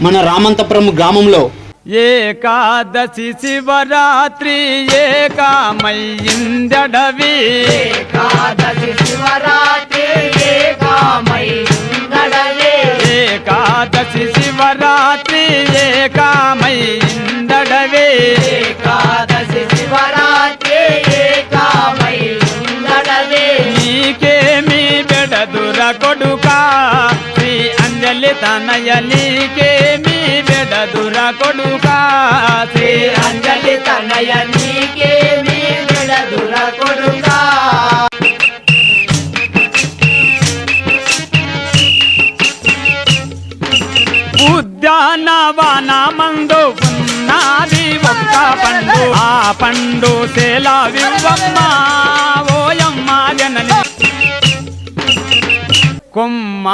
మన రామంతపురం గ్రామంలో ఏకాదశి శివరాత్రి ఏకామయ్యిందడవి ఏకాదశి శివరాత్రి ఏకామయ్యిందడవి ఏకాదశి శివరాత్రి ఏకామయ్యిందడవి ఏకాదశి శివరాత్రి ఏకామయ్యిందడవి నీకేమి బెడదుర కొడుకా శ్రీ అంజలి తనయ నీకేమి బెడదుర కొడుకా శ్రీ అంజలి తనయ నీకేమి బెడదుర కొడుకా ఉద్యానవనమందు ఉన్నది ఒక్క పండు ఆ పండు సెలవివ్వమ్మ ఓయమ్మ జనని కొమ్మ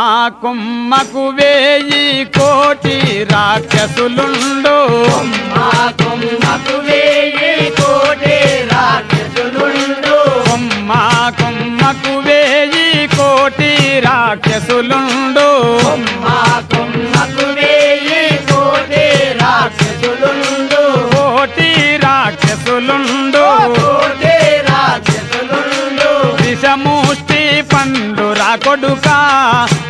కొమ్మకు 1000 కోటి రాక్షసులుండు కొమ్మకు 1000 కోటి రాక్షసులుండు కొమ్మ కొమ్మకు 1000 కోటి రాక్షసులుండు కొమ్మకు 1000 కోటి రాక్షసులుండు కోటి రాక్షసులుండు కోటి రాక్షసులుండు విషముష్టి పండు రా కొడుకా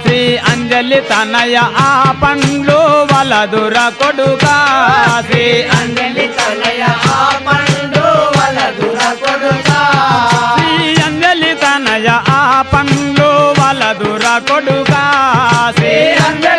శ్రీ అంజలి తనయ ఆ పండ్లు వలదుర కొడుకా శ్రీ అంజలి తనయ ఆ పండు వలదుర కొడుకా శ్రీ అంజలి తనయ ఆ పండ్లు వలదుర కొడుకా శ్రీ అంజలి